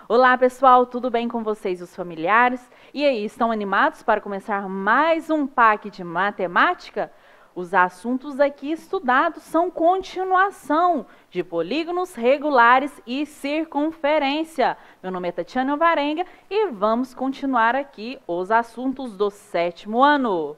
Olá pessoal, tudo bem com vocês e os familiares? E aí, estão animados para começar mais um PAC de matemática? Os assuntos aqui estudados são continuação de polígonos regulares e circunferência. Meu nome é Tatiana Alvarenga e vamos continuar aqui os assuntos do 7º ano.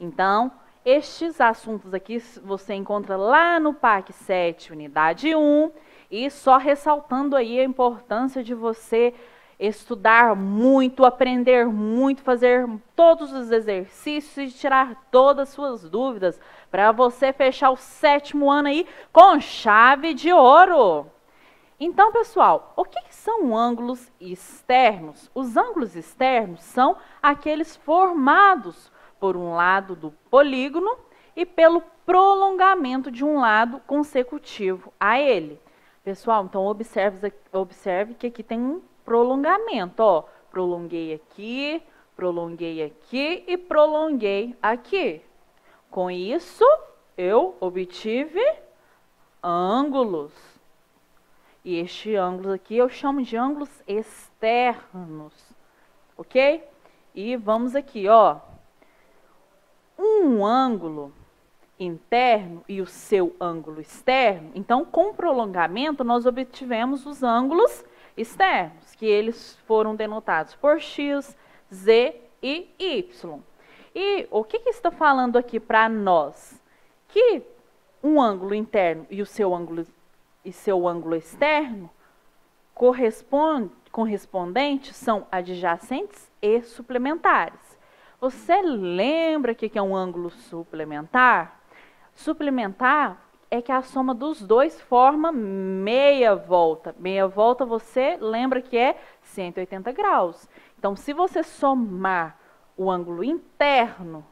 Então, estes assuntos aqui você encontra lá no PAC 7, unidade 1, e só ressaltando aí a importância de você estudar muito, aprender muito, fazer todos os exercícios e tirar todas as suas dúvidas para você fechar o 7º ano aí com chave de ouro. Então, pessoal, o que são ângulos externos? Os ângulos externos são aqueles formados por um lado do polígono e pelo prolongamento de um lado consecutivo a ele. Pessoal, então observe que aqui tem um prolongamento, ó. Prolonguei aqui e prolonguei aqui. Com isso, eu obtive ângulos. E este ângulo aqui eu chamo de ângulos externos, ok? E vamos aqui, ó. Um ângulo interno e o seu ângulo externo, então com prolongamento nós obtivemos os ângulos externos, que eles foram denotados por x, z e y. E o que está falando aqui para nós? Que um ângulo interno e o seu ângulo externo correspondentes são adjacentes e suplementares. Você lembra o que é um ângulo suplementar? Suplementar é que a soma dos dois forma meia volta. Meia volta você lembra que é 180 graus. Então, se você somar o ângulo interno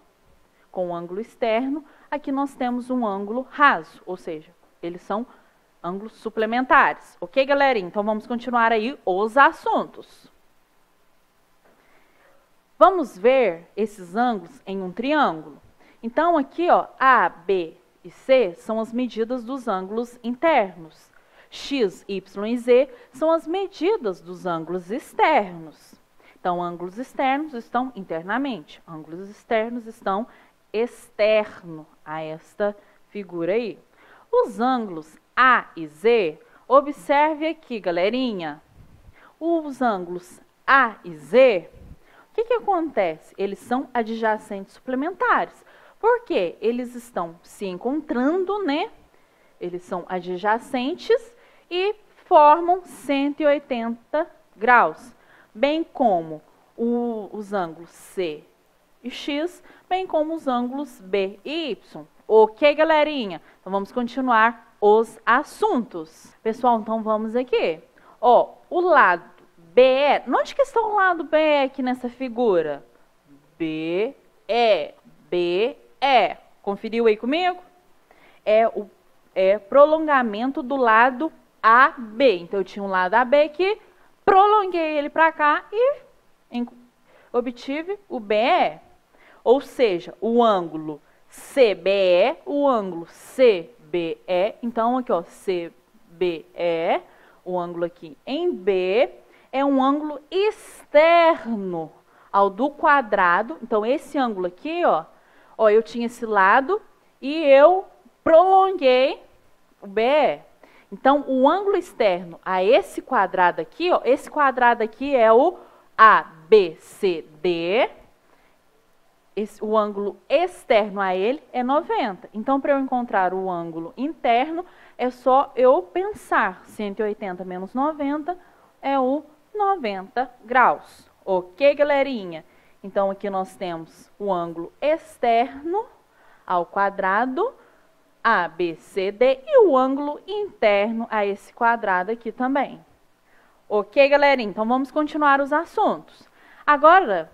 com o ângulo externo, aqui nós temos um ângulo raso, ou seja, eles são ângulos suplementares. Ok, galerinha? Então, vamos continuar aí os assuntos. Vamos ver esses ângulos em um triângulo. Então, aqui, ó, A, B e C são as medidas dos ângulos internos. X, Y e Z são as medidas dos ângulos externos. Então, ângulos externos estão internamente, ângulos externos estão externo a esta figura aí. Os ângulos A e Z, observe aqui, galerinha. Os ângulos A e Z, o que acontece? Eles são adjacentes suplementares. Porque eles estão se encontrando, né? Eles são adjacentes e formam 180 graus. Bem como os ângulos C e X, bem como os ângulos B e Y. Ok, galerinha? Então, vamos continuar os assuntos. Pessoal, então vamos aqui. Ó, o lado BE, onde que está o lado BE aqui nessa figura? BE. Conferiu aí comigo? É prolongamento do lado AB. Então, eu tinha um lado AB aqui, prolonguei ele para cá e obtive o BE. Ou seja, o ângulo CBE, o ângulo CBE. Então, aqui, ó, CBE, o ângulo aqui em B, é um ângulo externo ao do quadrado. Então, esse ângulo aqui, ó, eu tinha esse lado e eu prolonguei o BE. Então, o ângulo externo a esse quadrado aqui, ó, esse quadrado aqui é o ABCD. O ângulo externo a ele é 90. Então, para eu encontrar o ângulo interno, é só eu pensar 180 menos 90 é o 90 graus. Ok, galerinha? Então, aqui nós temos o ângulo externo ao quadrado, ABCD, e o ângulo interno a esse quadrado aqui também. Ok, galerinha? Então, vamos continuar os assuntos. Agora,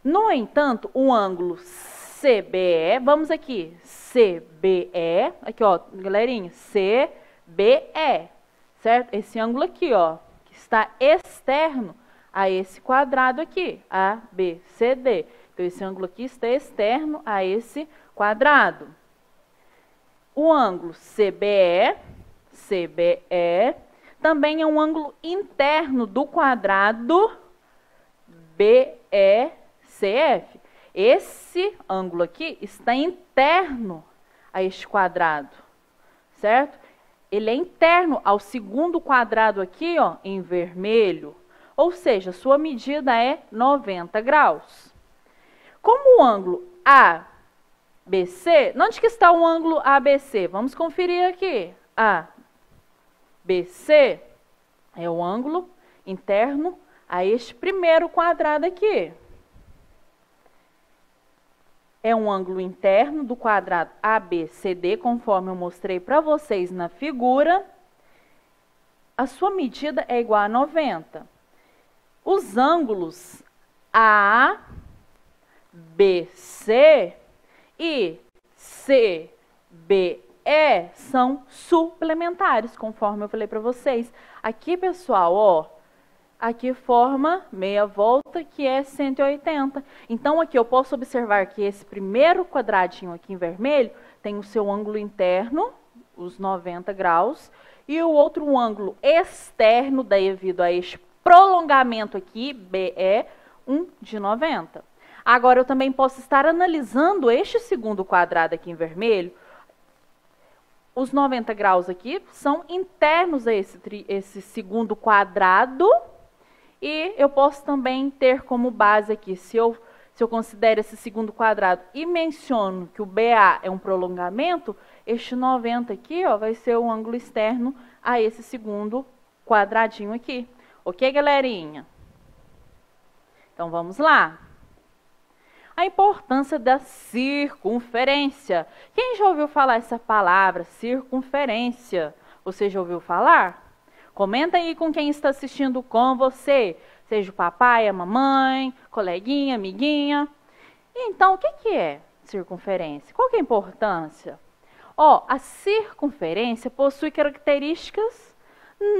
no entanto, o ângulo CBE, vamos aqui, CBE, aqui, ó, galerinha, CBE, certo? Esse ângulo aqui, ó, que está externo a esse quadrado aqui, ABCD. Então, esse ângulo aqui está externo a esse quadrado. O ângulo CBE também é um ângulo interno do quadrado BECF. Esse ângulo aqui está interno a este quadrado, certo? Ele é interno ao segundo quadrado aqui, ó, em vermelho. Ou seja, sua medida é 90 graus. Como o ângulo ABC, onde que está o ângulo ABC? Vamos conferir aqui. ABC é o ângulo interno a este primeiro quadrado aqui. É um ângulo interno do quadrado ABCD, conforme eu mostrei para vocês na figura. A sua medida é igual a 90. Os ângulos ABC e CBE são suplementares, conforme eu falei para vocês. Aqui, pessoal, ó, aqui forma meia volta, que é 180. Então, aqui eu posso observar que esse primeiro quadradinho aqui em vermelho tem o seu ângulo interno, os 90 graus, e o outro ângulo externo, devido a este prolongamento aqui, BE, de 90. Agora, eu também posso estar analisando este segundo quadrado aqui em vermelho. Os 90 graus aqui são internos a esse segundo quadrado. E eu posso também ter como base aqui, se eu considero esse segundo quadrado e menciono que o BA é um prolongamento, este 90 aqui, ó, vai ser o ângulo externo a esse segundo quadradinho aqui. Ok, galerinha? Então, vamos lá. A importância da circunferência. Quem já ouviu falar essa palavra, circunferência? Você já ouviu falar? Comenta aí com quem está assistindo com você, seja o papai, a mamãe, coleguinha, amiguinha. Então, o que é circunferência? Qual que é a importância? Ó, a circunferência possui características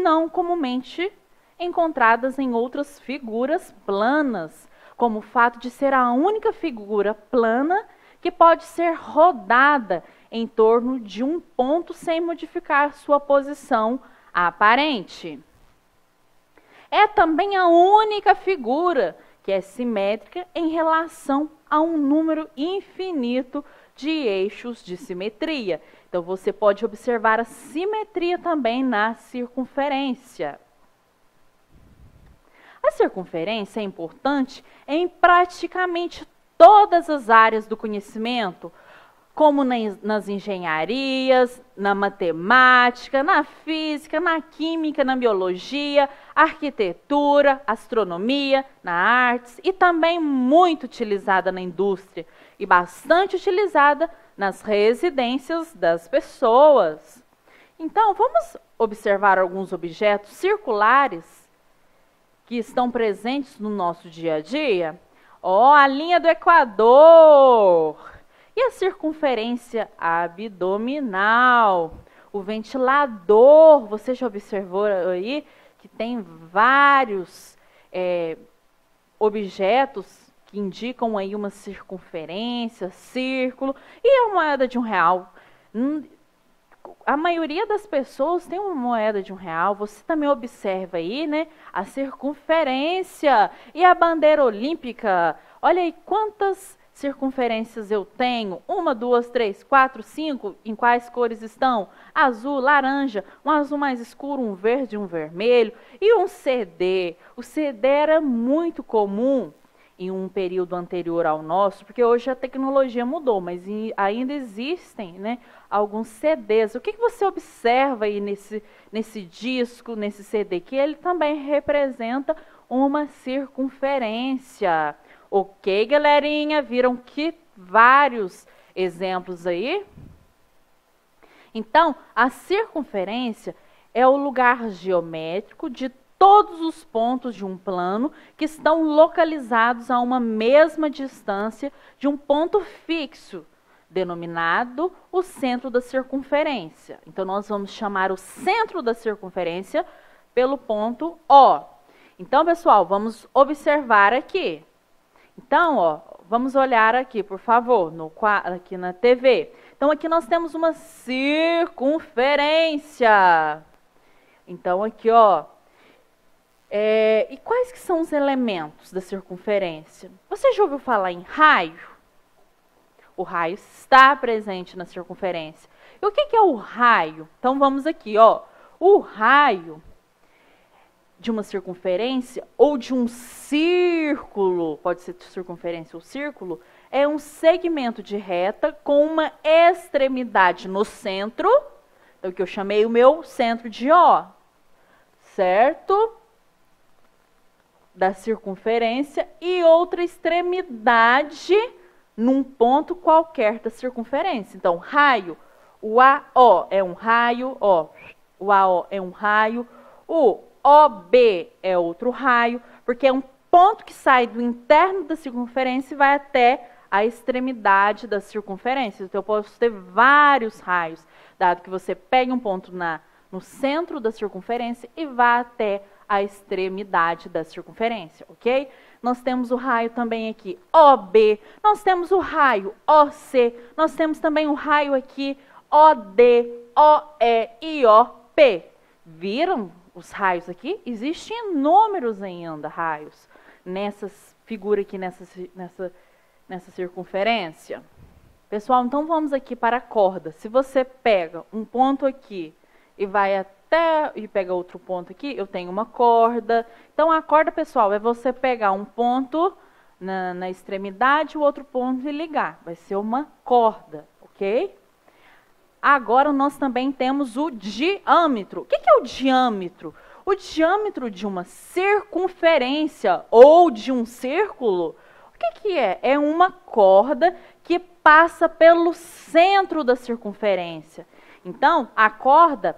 não comumente encontradas em outras figuras planas, como o fato de ser a única figura plana que pode ser rodada em torno de um ponto sem modificar sua posição aparente. É também a única figura que é simétrica em relação a um número infinito de eixos de simetria. Então, você pode observar a simetria também na circunferência. A circunferência é importante em praticamente todas as áreas do conhecimento, como nas engenharias, na matemática, na física, na química, na biologia, arquitetura, astronomia, na artes e também muito utilizada na indústria e bastante utilizada nas residências das pessoas. Então, vamos observar alguns objetos circulares que estão presentes no nosso dia a dia. Ó, a linha do Equador! E a circunferência abdominal, o ventilador, você já observou aí que tem vários objetos que indicam aí uma circunferência, círculo, e a moeda de R$1. A maioria das pessoas tem uma moeda de R$1. Você também observa aí, né, a circunferência e a bandeira olímpica. Olha aí quantas circunferências eu tenho, 1, 2, 3, 4, 5, em quais cores estão? Azul, laranja, um azul mais escuro, um verde, um vermelho e um CD. O CD era muito comum em um período anterior ao nosso, porque hoje a tecnologia mudou, mas ainda existem, né, alguns CDs. O que você observa aí nesse disco, nesse CD? Que ele também representa uma circunferência. Ok, galerinha? Viram que vários exemplos aí? Então, a circunferência é o lugar geométrico de todos os pontos de um plano que estão localizados a uma mesma distância de um ponto fixo, denominado o centro da circunferência. Então, nós vamos chamar o centro da circunferência pelo ponto O. Então, pessoal, vamos observar aqui. Então, ó, vamos olhar aqui, por favor, aqui na TV. Então, aqui nós temos uma circunferência. Então, aqui, ó. E quais que são os elementos da circunferência? Você já ouviu falar em raio? O raio está presente na circunferência. E o que é o raio? Então, vamos aqui, ó. O raio de uma circunferência ou de um círculo, pode ser circunferência ou círculo, é um segmento de reta com uma extremidade no centro, então que eu chamei o meu centro de O, certo? Da circunferência e outra extremidade num ponto qualquer da circunferência. Então, raio, o AO é um raio, ó, o AO é um raio, o OB é outro raio, porque é um ponto que sai do interno da circunferência e vai até a extremidade da circunferência. Então, eu posso ter vários raios, dado que você pega um ponto no centro da circunferência e vá até a extremidade da circunferência, ok? Nós temos o raio também aqui, OB, nós temos o raio OC, nós temos também o raio aqui, OD, OE e OP. Viram os raios aqui? Existem inúmeros ainda raios nessas figuras aqui, nessa circunferência. Pessoal, então vamos aqui para a corda. Se você pega um ponto aqui e vai até e pega outro ponto aqui, eu tenho uma corda. Então, a corda, pessoal, é você pegar um ponto na extremidade, o outro ponto e ligar. Vai ser uma corda, ok? Agora, nós também temos o diâmetro. O que é o diâmetro? O diâmetro de uma circunferência ou de um círculo, o que é? É uma corda que passa pelo centro da circunferência. Então, a corda,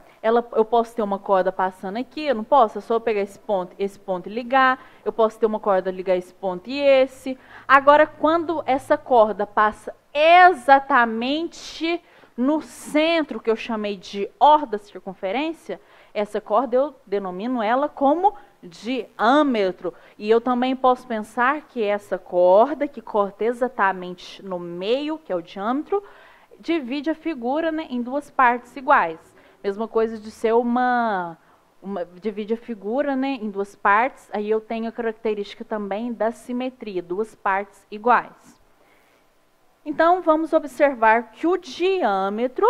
eu posso ter uma corda passando aqui, eu não posso, é só eu pegar esse ponto e ligar, eu posso ter uma corda ligar esse ponto e esse. Agora, quando essa corda passa exatamente no centro, que eu chamei de O da circunferência, essa corda eu denomino ela como diâmetro. E eu também posso pensar que essa corda, que corta exatamente no meio, que é o diâmetro, divide a figura, né, em duas partes iguais. Mesma coisa de ser divide a figura, né, em duas partes, aí eu tenho a característica também da simetria, duas partes iguais. Então, vamos observar que o diâmetro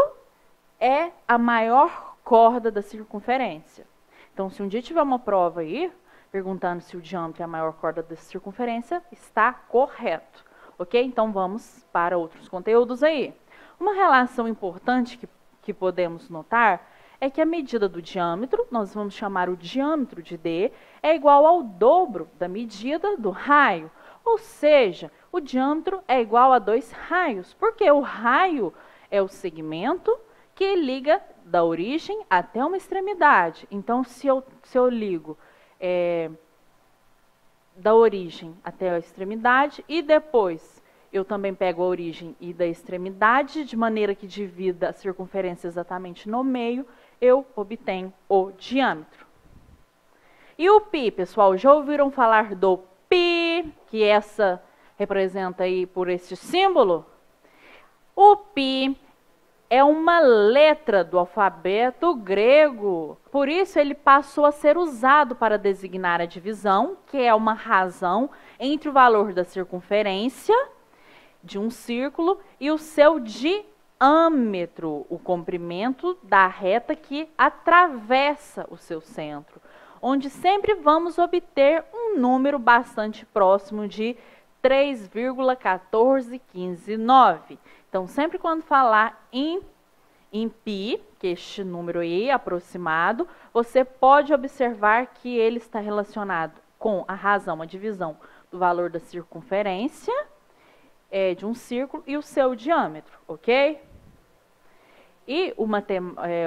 é a maior corda da circunferência. Então, se um dia tiver uma prova aí, perguntando se o diâmetro é a maior corda da circunferência, está correto. Ok? Então, vamos para outros conteúdos aí. Uma relação importante que podemos notar é que a medida do diâmetro, nós vamos chamar o diâmetro de D, é igual ao dobro da medida do raio. Ou seja, o diâmetro é igual a 2 raios, porque o raio é o segmento que liga da origem até uma extremidade. Então, se eu ligo da origem até a extremidade e depois eu também pego a origem e da extremidade, de maneira que divida a circunferência exatamente no meio, eu obtenho o diâmetro. E o π, pessoal, já ouviram falar do π, que essa representa aí por este símbolo? O π é uma letra do alfabeto grego. Por isso, ele passou a ser usado para designar a divisão, que é uma razão entre o valor da circunferência de um círculo e o seu diâmetro, o comprimento da reta que atravessa o seu centro, onde sempre vamos obter um número bastante próximo de 3,14159. Então, sempre quando falar em π, que é este número aí aproximado, você pode observar que ele está relacionado com a razão, a divisão do valor da circunferência de um círculo e o seu diâmetro, ok? E o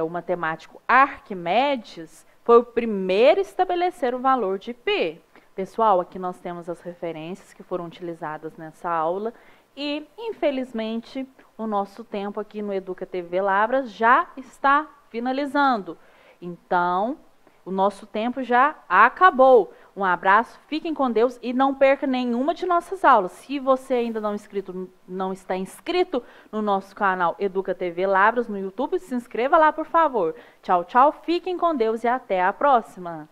matemático Arquimedes foi o primeiro a estabelecer o valor de π. Pessoal, aqui nós temos as referências que foram utilizadas nessa aula e, infelizmente, o nosso tempo aqui no Educa TV Lavras já está finalizando. Então, O nosso tempo já acabou. Um abraço, fiquem com Deus e não perca nenhuma de nossas aulas. Se você ainda não está inscrito no nosso canal Educa TV Lavras no YouTube, se inscreva lá, por favor. Tchau, tchau, fiquem com Deus e até a próxima.